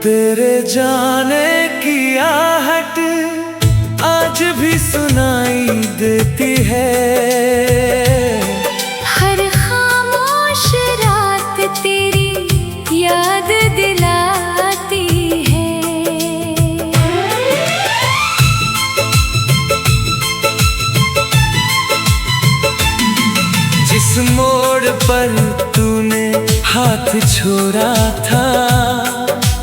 तेरे जाने की आहट आज भी सुनाई देती है। हर खामोश रात तेरी याद दिलाती है। जिस मोड़ पर तूने हाथ छोड़ा था,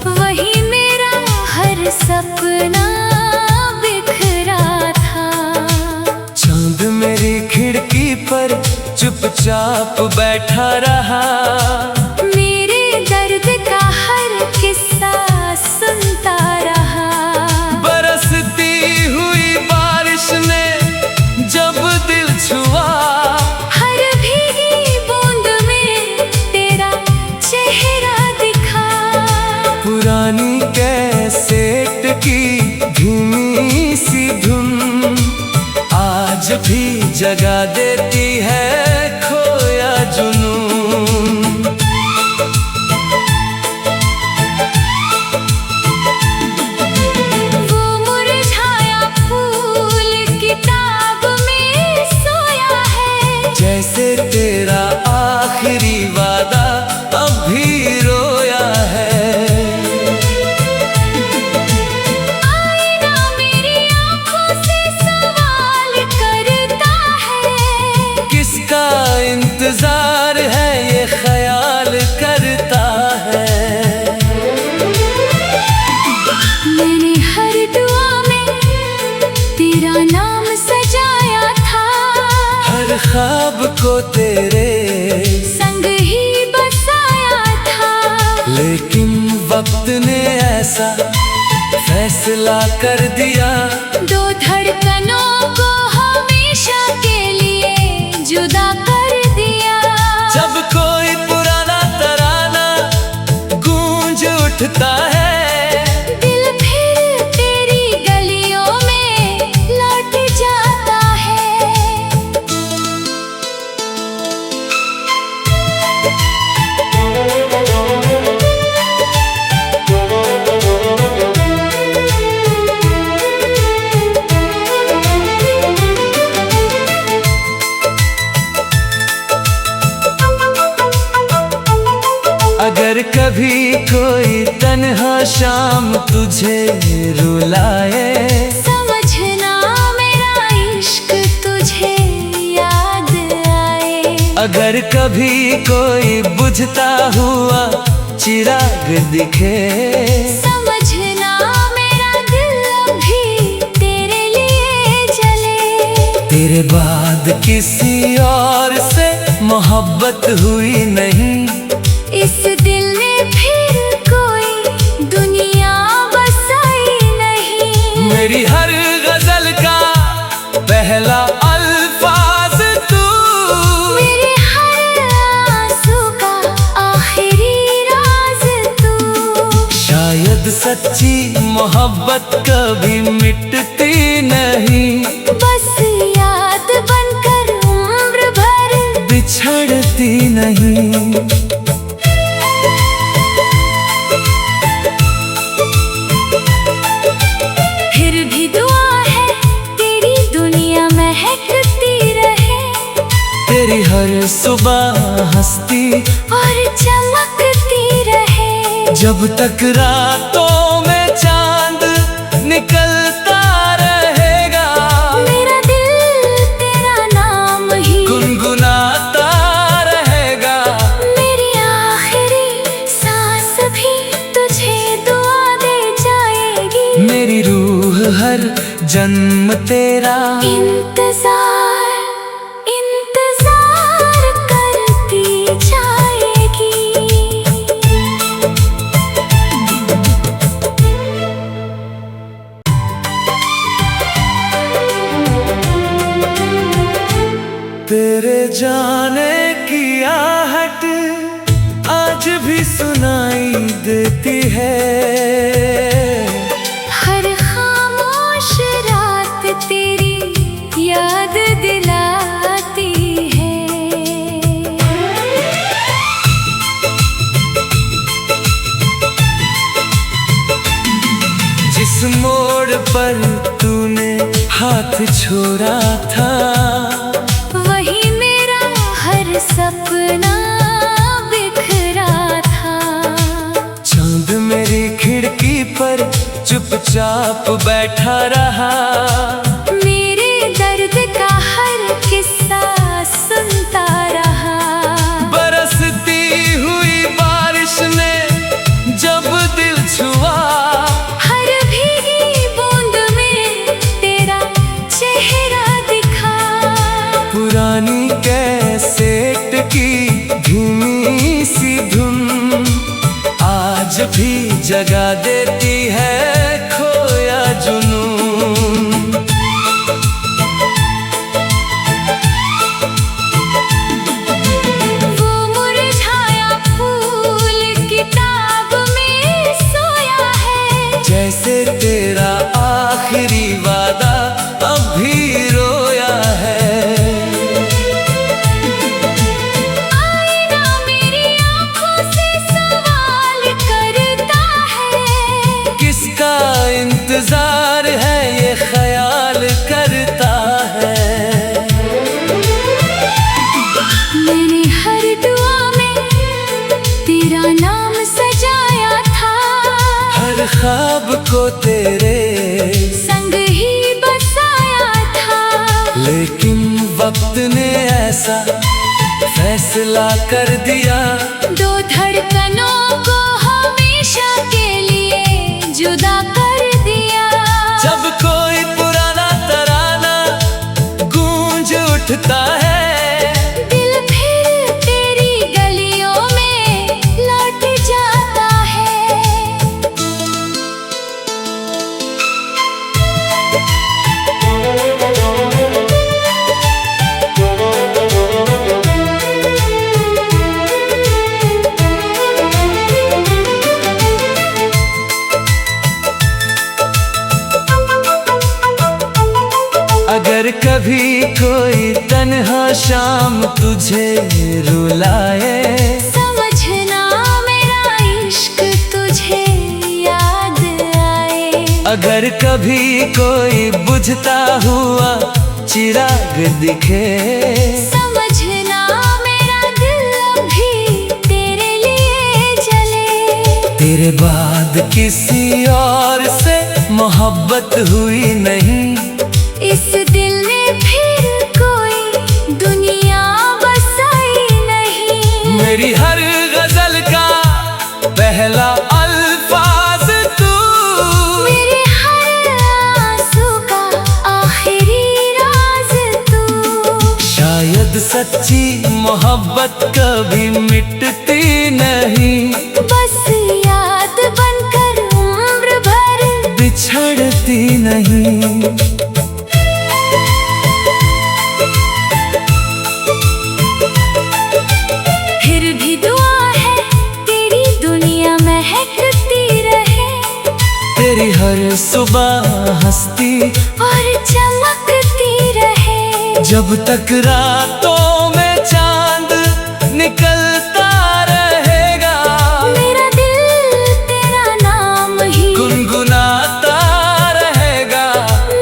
वही मेरा हर सपना बिखरा था। चांद मेरी खिड़की पर चुपचाप बैठा रहा, मेरे दर्द का हर किस्सा सुनता रहा। बरसती हुई बारिश ने जब दिल छुआ, हर भीगी बूंद में तेरा चेहरा दिखा। पुरानी कैसेट की धीमी सी धुन आज भी जगा देती है खोया जुनून। वो मुरझाया फूल किताब में सोया है। जैसे तेरा आखिरी वादा अब भी रोया है। आईना मेरी आंखों से सवाल करता है। किसका इंतजार है ये ख्याल करता है। मैंने हर दुआ में तेरा नाम सजाया था। हर ख्वाब को तेरे संग ही बसाया था। लेकिन वक्त ने ऐसा फैसला कर दिया, दो धड़कनों को हमेशा के लिए जुदा कर दिया। जब कोई पुराना तराना गूंज उठता है, दिल फिर तेरी गलियों में लौट जाता है। अगर कभी कोई तन्हा शाम तुझे रुलाए, समझना मेरा इश्क तुझे याद आए। अगर कभी कोई बुझता हुआ चिराग दिखे, समझना मेरा दिल भी तेरे लिए जले। तेरे बाद किसी और से मोहब्बत हुई नहीं, इस दिल ने फिर कोई दुनिया बसाई नहीं। मेरी हर गजल का पहला अल्फाज तू, मेरे हर आंसू का आखिरी राज तू। शायद सच्ची मोहब्बत कभी मिटती नहीं, बस याद बनकर उम्र भर बिछड़ती नहीं। फिर भी दुआ है तेरी दुनिया महकती रहे। तेरी हर सुबह हंसती और चमकती रहे। जब तक रातों में चांद निकलता रहेगा, मेरा दिल तेरा नाम ही गुनगुनाता रहेगा। मेरी आखिरी सांस भी तुझे दुआ दे जाएगी। मेरी रूह हर जन्म तेरा इंतजार इंतजार करती जाएगी। तेरे जाने की आहट आज भी सुनाई देती है। हर खामोश रात तेरी याद दिलाती है। छोड़ा था, वही मेरा हर सपना बिखरा था। चांद मेरी खिड़की पर चुपचाप बैठा रहा, मेरे दर्द का हर किस्सा सुनता रहा। बरसती हुई बारिश ने जब दिल छुआ, हर भीगी बूंद में तेरा चेहरा दिखा। पुरानी कैसेट की धीमी सी धुन आज भी जगा देती है खोया जुनून। वो मुरझाया फूल किताब में सोया है, जैसे तेरा आखिरी वादा अब भी रोया है। आईना मेरी आंखों से सवाल करता है, किसका इंतजार है ये ख्याल करता है। मैंने हर दुआ में तेरा नाम सजाया था, हर ख्वाब को तेरे संग ही बसाया था। लेकिन वक्त ने ऐसा फैसला कर दिया, दो धड़कनों को हमेशा के लिए जुदा कर दिया। जब कोई पुराना तराना गूंज उठता है, दिल फिर तेरी गलियों में लौट जाता है। अगर कभी कोई तन्हा शाम तुझे रुलाए, समझना मेरा इश्क तुझे याद आए। अगर कभी कोई बुझता हुआ चिराग दिखे, समझना मेरा दिल भी तेरे लिए जले। तेरे बाद किसी और से मोहब्बत हुई नहीं, इस दिल ने फिर कोई दुनिया बसाई नहीं। मेरी हर गजल का पहला अल्फाज तू, मेरे हर आंसू का आखिरी राज तू। शायद सच्ची मोहब्बत कभी मिटती नहीं, बस याद बनकर उम्र भर बिछड़ती नहीं। फिर भी दुआ है तेरी दुनिया महकती रहे, तेरी हर सुबह हंसती और चमकती रहे। जब तक रातों में चांद निकलता रहेगा, मेरा दिल तेरा नाम ही गुनगुनाता रहेगा।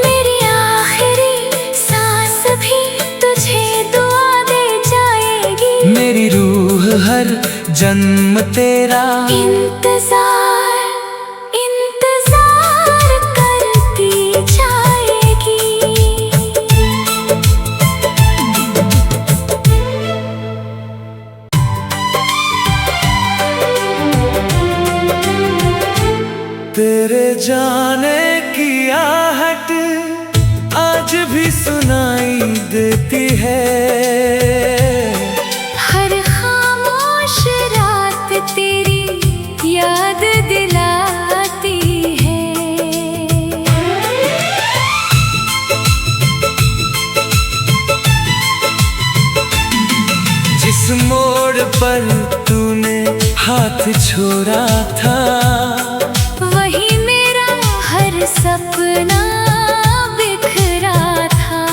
मेरी आखिरी सांस भी तुझे दुआ दे जाएगी। मेरी रूह हर जन्म तेरा इंतजार इंतजार करती जाएगी। तेरे जाने की आहट आज भी सुनाई देती है, हर खामोश रात तेरी याद दिलाती है। जिस मोड़ पर तूने हाथ छोड़ा था, वही मेरा हर सपना बिखरा था।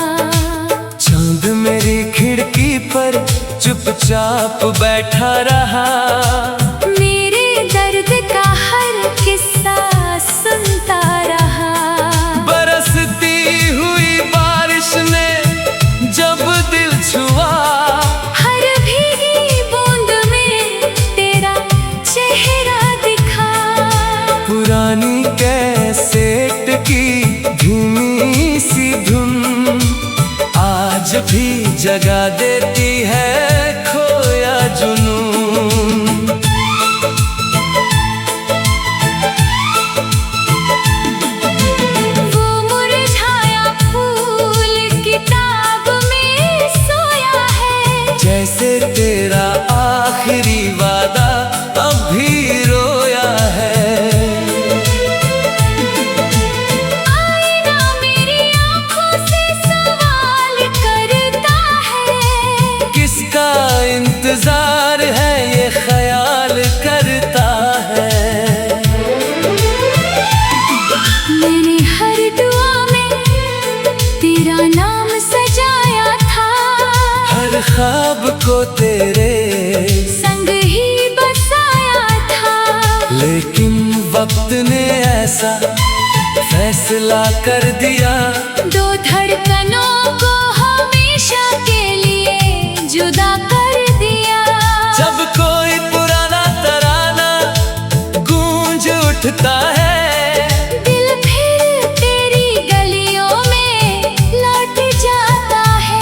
चांद मेरी खिड़की पर चुपचाप बैठा रहा, मेरे दर्द का हर किस्सा सुनता रहा। बरसती हुई बारिश की धीमी सी धुन आज भी जगा देती है खोया जुनून। वो मुरझाया फूल किताब में सोया है, जैसे तेरा आखिरी वादा अब भी रोया है। आईना मेरी आंखों से सवाल करता है, किसका इंतजार है ये ख्याल करता है। मैंने हर दुआ में तेरा नाम सजाया था, हर ख्वाब को तेरे संग ही बसाया था। लेकिन वक्त ने ऐसा फैसला कर दिया, दो धड़कनों को हमेशा के लिए जुदा कर दिया। जब कोई पुराना तराना गूंज उठता है, दिल फिर तेरी गलियों में लौट जाता है।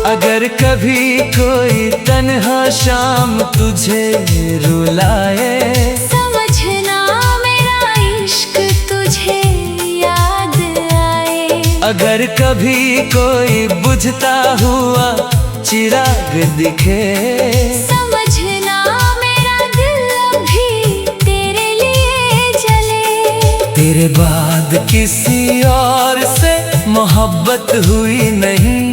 अगर कभी कोई तन्हा शाम तुझे रुलाए, समझना मेरा इश्क तुझे याद आए। अगर कभी कोई बुझता हुआ चिराग दिखे, समझना मेरा दिल भी तेरे लिए जले। तेरे बाद किसी और से मोहब्बत हुई नहीं,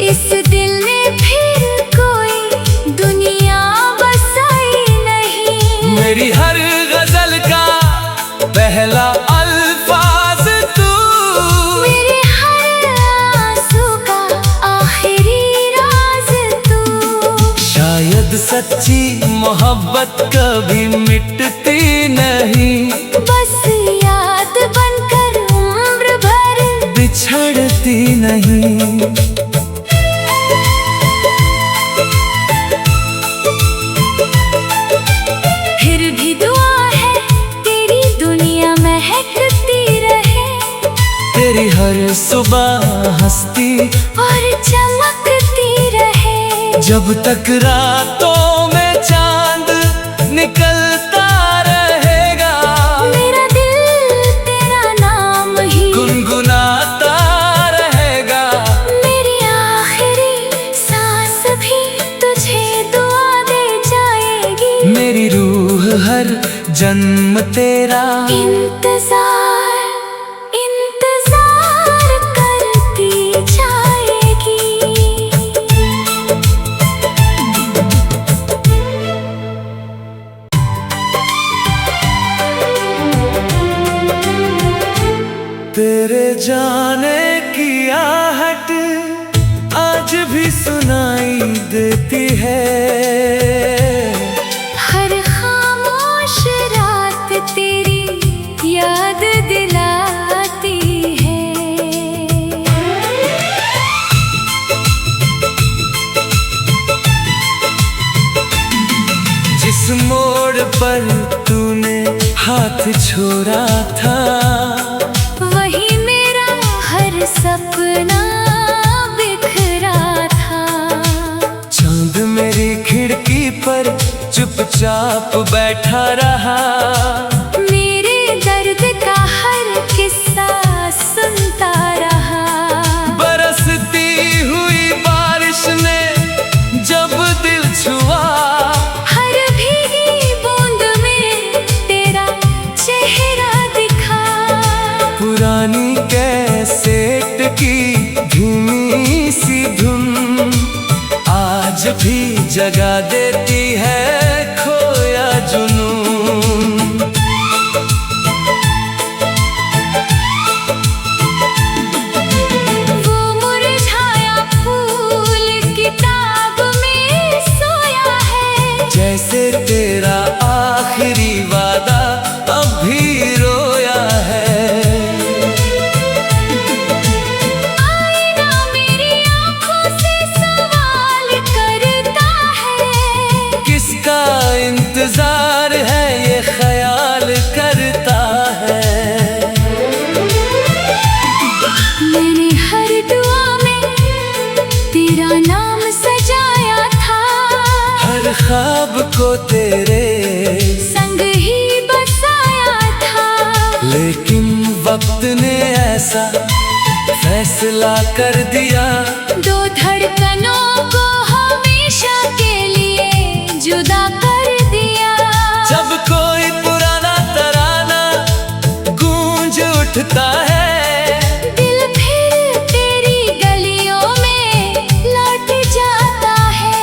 इस दिल ने फिर कोई दुनिया बसाई नहीं। मेरी हर गजल का पहला अल्फाज तू, मेरे हर आंसू का आखिरी राज तू। शायद सच्ची मोहब्बत कभी मिटती नहीं, बस याद बनकर उम्र भर बिछड़ती नहीं। फिर भी दुआ है तेरी दुनिया महकती रहे, तेरी हर सुबह हंसती और चमकती रहे। जब तक रातों में चांद निकलता रहेगा, मेरा दिल तेरा नाम ही गुनगुनाता रहेगा। मेरी आखिरी सांस भी तुझे दुआ दे जाएगी। मेरी रूह हर जन्म तेरा इंतजार इंतजार करती जाएगी। तेरे जाने की आहट आज भी सुनाई देती है। हर खामोश रात तेरी याद दिलाती है। जिस मोड़ पर तूने हाथ छोड़ा था, वही मेरा हर सपना बिखरा था। चांद मेरी खिड़की पर चुपचाप बैठा रहा, मेरे दर्द का हर किस्सा सुनता रहा। बरसती हुई बारिश ने जब दिल छुआ, हर भीगी बूंद में तेरा चेहरा दिखा। पुरानी कैसेट की धीमी सी धुन आज भी जगा देती है खोया जुनून। वो मुरझाया फूल किताब में सोया है, जैसे तेरा ख्वाब को तेरे संग ही बसाया था। लेकिन वक्त ने ऐसा फैसला कर दिया, दो धड़कनों को हमेशा के लिए जुदा कर दिया। जब कोई पुराना तराना गूंज उठता है, दिल फिर तेरी गलियों में लौट जाता है।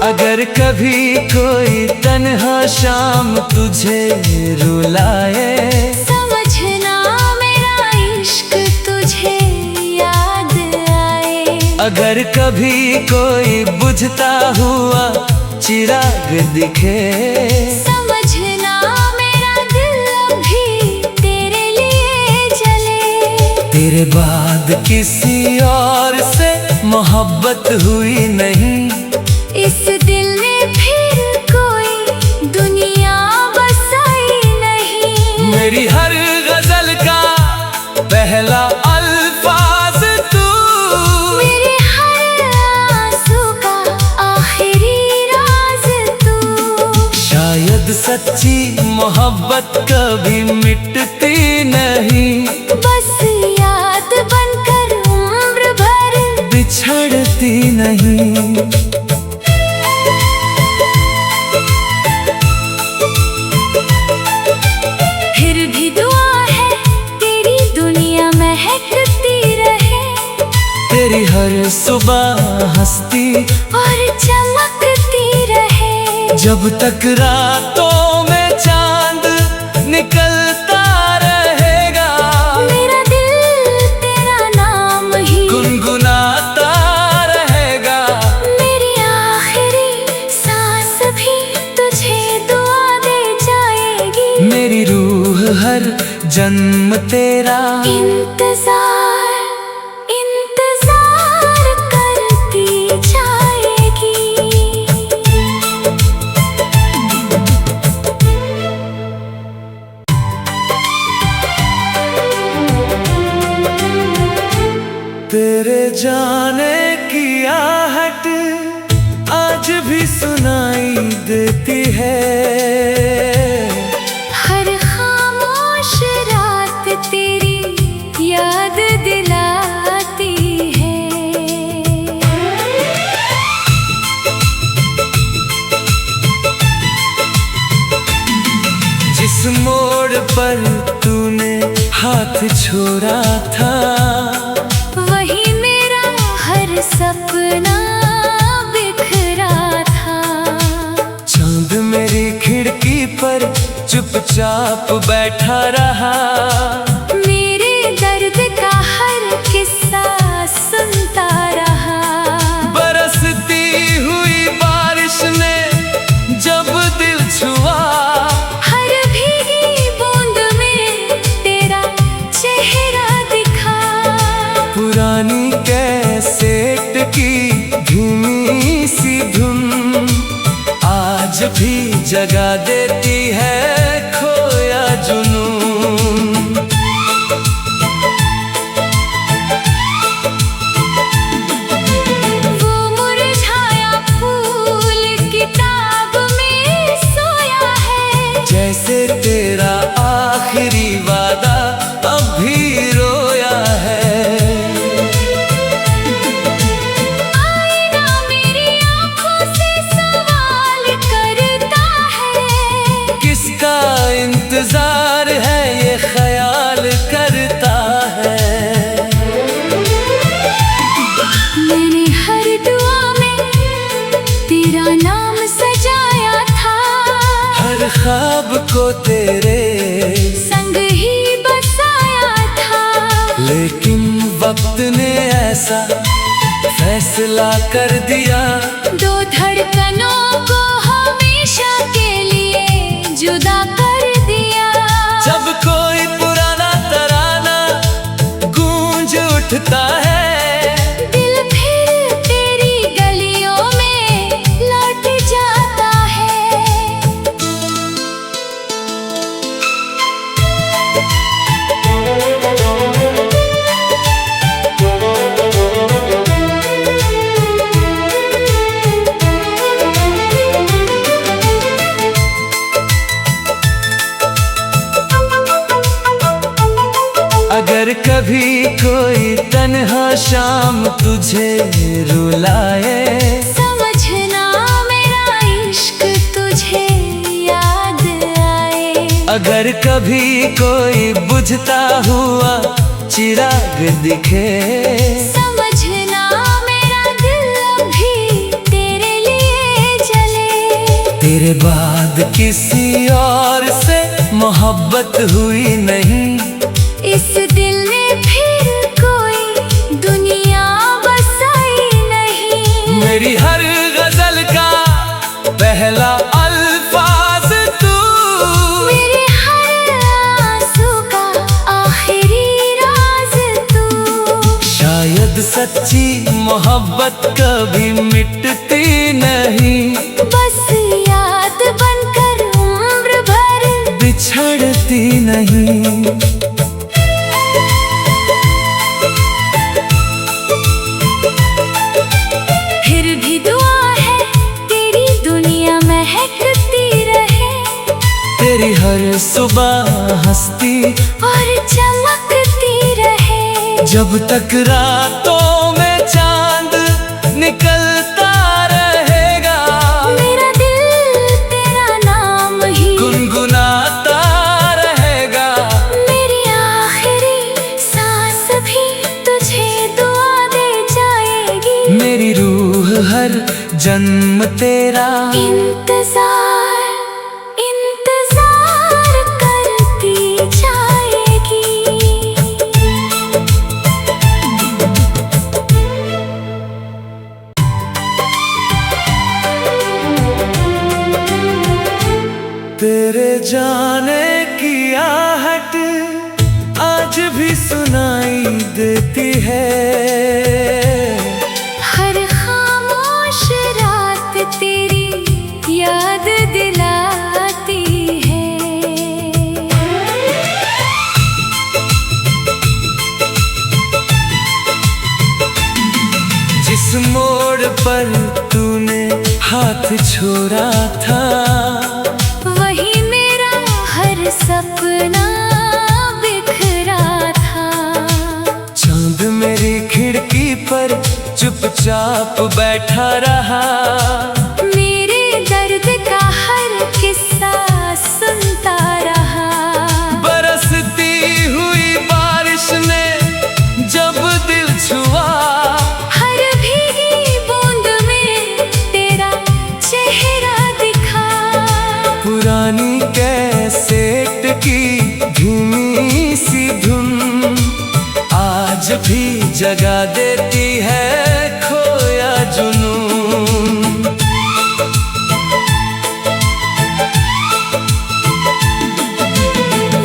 अगर कभी कोई तन्हा शाम तुझे रुलाए, समझना मेरा इश्क तुझे याद आए। अगर कभी कोई बुझता हुआ चिराग दिखे, समझना मेरा दिल भी तेरे लिए जले। तेरे बाद किसी और से मोहब्बत हुई नहीं, इस दिल ने फिर कोई दुनिया बसाई नहीं। मेरी हर गजल का पहला अल्फाज तू, मेरे हर आंसू का आखिरी राज तू। शायद सच्ची मोहब्बत कभी मिटती नहीं, बस याद बनकर उम्र भर बिछड़ती नहीं। फिर भी दुआ है तेरी दुनिया महकती रहे, तेरी हर सुबह हंसती और चमकती रहे। जब तक रातों में चांद निकलता रहेगा, मेरा दिल तेरा नाम ही गुनगुनाता रहेगा। मेरी आखिरी सांस भी तुझे दुआ दे जाएगी। मेरी रूह हर जन्म तेरा इंतजार इंतजार करती जाएगी। तेरे जाने की आहट आज भी सुनाई देती है, हर खामोश रात तेरी याद दिलाती है। जिस मोड़ पर तूने हाथ छोड़ा था, वही मेरा हर सपना बिखरा था। चांद मेरी खिड़की पर चुपचाप बैठा रहा, मेरे दर्द का हर किस्सा सुनता रहा। बरसती हुई बारिश ने जब दिल छुआ, हर भीगी बूंद में तेरा चेहरा दिखा। पुरानी कैसेट की धीमी सी धुन आज भी जगा देती है खोया जुनून। वो मुरझाया फूल किताब में सोया है, जैसे तेरा आखिरी वादा अब भी रोया है। आईना मेरी आंखों से सवाल करता है, किसका इंतजार है ये ख्याल करता है। मैंने हर दुआ में तेरा नाम सजाया था, हर ख्वाब को तेरे संग ही बसाया था। लेकिन वक्त ने ऐसा फैसला कर दिया, दो धड़कनों को हमेशा के लिए जुदा कर दिया। जब कोई पुराना तराना गूंज उठता है, अगर कभी कोई तन्हा शाम तुझे रुलाए, समझना मेरा इश्क तुझे याद आए। अगर कभी कोई बुझता हुआ चिराग दिखे, समझना मेरा दिल अभी तेरे लिए जले। तेरे बाद किसी और से मोहब्बत हुई नहीं, इस दिल ने फिर कोई दुनिया बसाई नहीं। मेरी हर गजल का पहला अल्फाज तू, मेरे हर आंसू का आखिरी राज तू। शायद सच्ची मोहब्बत कभी मिटती नहीं, बस याद बनकर उम्र भर बिछड़ती नहीं। फिर भी दुआ है तेरी दुनिया महकती रहे, तेरी हर सुबह हंसती और चमकती रहे। जब तक रातों में चांद निकलता रहेगा, मेरा दिल तेरा नाम ही गुनगुनाता रहेगा। मेरी आखिरी सांस भी तुझे दुआ दे जाएगी। मेरी रूह हर जन्म तेरा इंतजार इंतजार करती जाएगी। तेरे जाने की आहट आज भी सुनाई देती है, हर खामोश रात तेरी याद दिलाती है। जिस मोड़ पर तूने हाथ छोड़ा था, वही मेरा हर सपना बिखरा था। चांद मेरी खिड़की पर चुपचाप बैठा रहा, मेरे दर्द का हर किस्सा सुनता रहा। बरसती हुई बारिश ने जब दिल छुआ, हर भीगी बूंद में तेरा चेहरा दिखा। पुरानी कैसेट की धीमी सी धुन आज भी जगा देती है खोया जुनून।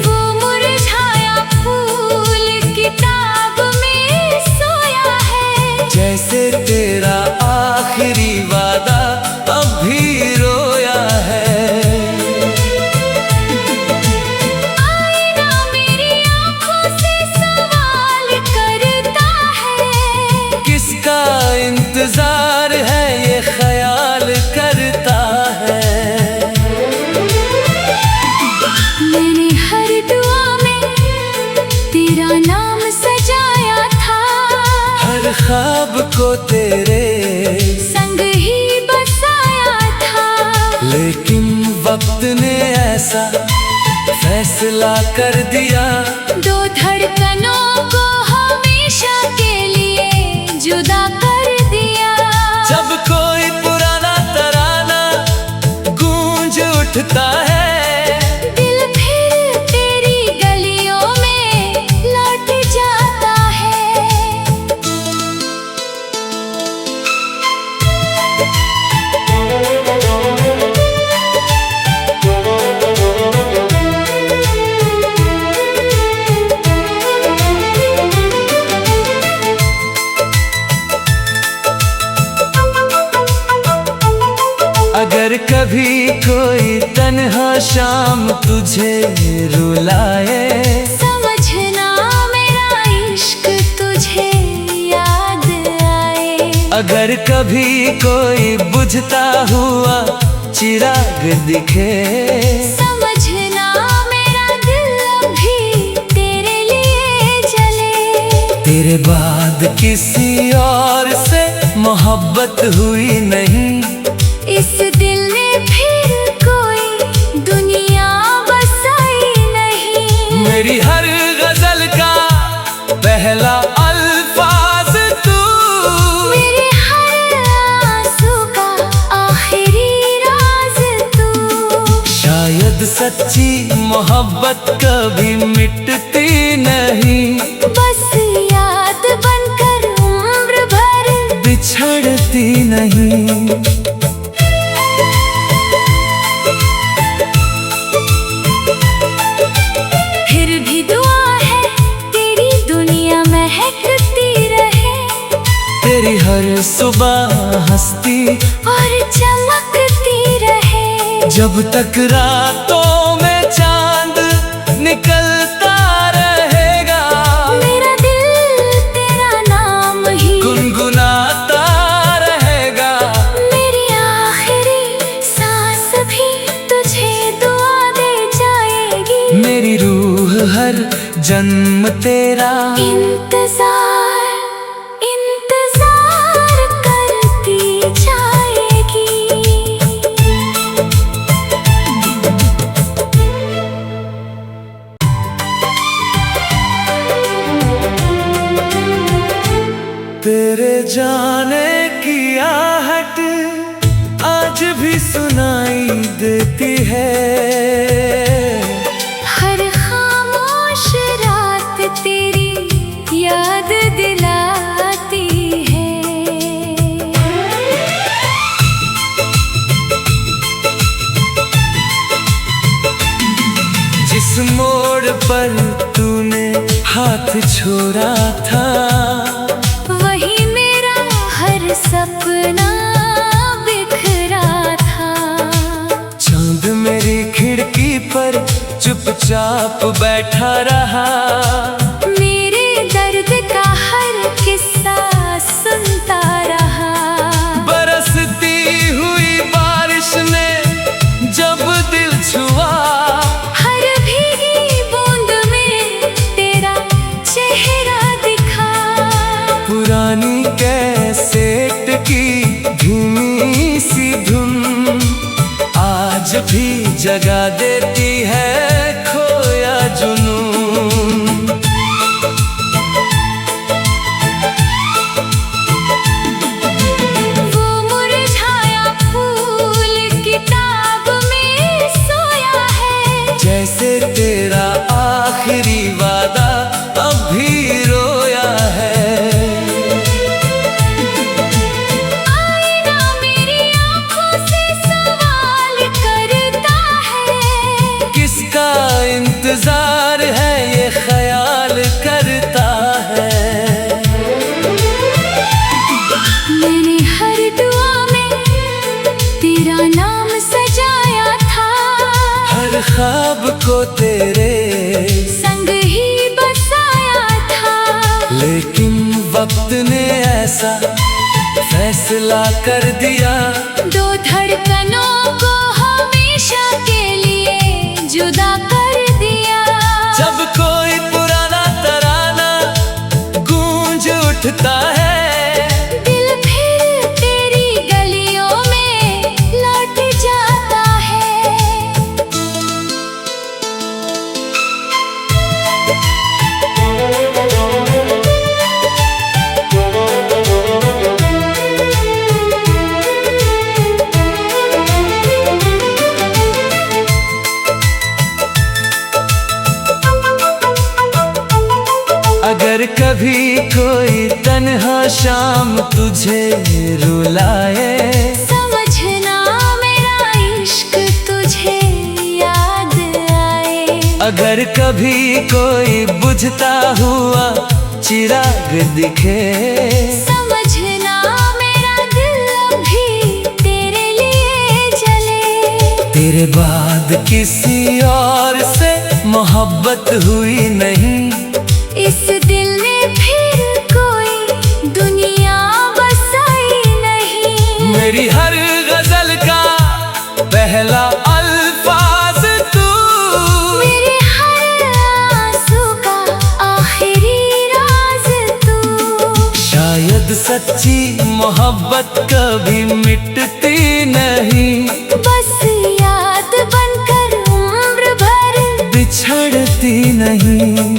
वो मुरझाया फूल किताब में सोया है, जैसे तेरा आखिरी वादा अब भी रोया है। आईना मेरी आंखों से सवाल करता है, किसका इंतजार है ये ख्याल करता है। मैंने हर दुआ में तेरा नाम सजाया था, हर ख्वाब को तेरे संग ही बसाया था। लेकिन वक्त ने ऐसा फैसला कर दिया, दो धड़कनों को हमेशा के लिए जुदा कर दिया। जब कोई पुराना तराना गूंज उठता है, दिल फिर तेरी गलियों में लौट जाता है। अगर कभी कोई तन्हा शाम तुझे रुलाए, समझना मेरा इश्क तुझे याद आए। अगर कभी कोई बुझता हुआ चिराग दिखे, समझना मेरा दिल अभी तेरे लिए तेरे बाद किसी और से मोहब्बत हुई नहीं। इस दिल ने फिर कोई दुनिया बसाई नहीं। मेरी हर गजल का पहला अल्फाज तू, मेरे हर आंसू का आखिरी राज तू। शायद सच्ची मोहब्बत कभी मिटती नहीं, बस याद बनकर उम्र भर बिछड़ती नहीं। फिर भी दुआ है तेरी दुनिया महकती रहे, तेरी हर सुबह हंसती और चमकती रहे। जब तक रातों में चांद निकलता रहेगा, मेरा दिल तेरा नाम ही गुनगुनाता रहेगा। मेरी आखिरी सांस भी तुझे दुआ दे जाएगी। मेरी रूह हर जन्म तेरा इंतजार इंतजार करती जाएगी। तेरे जाने की आहट आज भी सुनाई देती है। हर खामोश रात तेरी याद दिलाती है। जिस मोड़ पर तूने हाथ छोड़ा था, वही मेरा हर सपना बिखरा था। चांद मेरी खिड़की पर चुपचाप बैठा रहा, मेरे दर्द का हर किस्सा सुनता रहा। बरसती हुई बारिश ने जब दिल छुआ, हर भीगी बूंद में तेरा चेहरा दिखा। पुरानी कैसेट की धीमी सी धुन आज भी जगा देती है खोया जुनून। वो मुरझाया फूल किताब में सोया है, जैसे तेरा आखिरी वादा अब भी रोया है। आईना मेरी आंखों से सवाल करता है। किसका इंतजार है ये ख्याल करता है। मैंने हर दुआ में तेरा नाम सजाया था, हर ख्वाब को तेरे संग ही बसाया था। लेकिन वक्त ने ऐसा फैसला कर दिया, दो धड़कनों को हमेशा के लिए जुदा कर दिया। जब कोई पुराना तराना गूंज उठता है, दिल फिर तेरी गलियों में लौट जाता है। अगर कभी कोई तन्हा शाम तुझे रुलाए, समझना मेरा इश्क तुझे याद आए। अगर कभी कोई बुझता हुआ चिराग दिखे, समझना मेरा दिल भी तेरे लिए जले। तेरे बाद किसी और से मोहब्बत हुई नहीं। इस दिल ने फिर कोई दुनिया बसाई नहीं। मेरी हर गजल का पहला अल्फाज तू, मेरे हर आंसू का आखिरी राज तू। शायद सच्ची मोहब्बत कभी मिटती नहीं, बस याद बनकर उम्र भर बिछड़ती नहीं।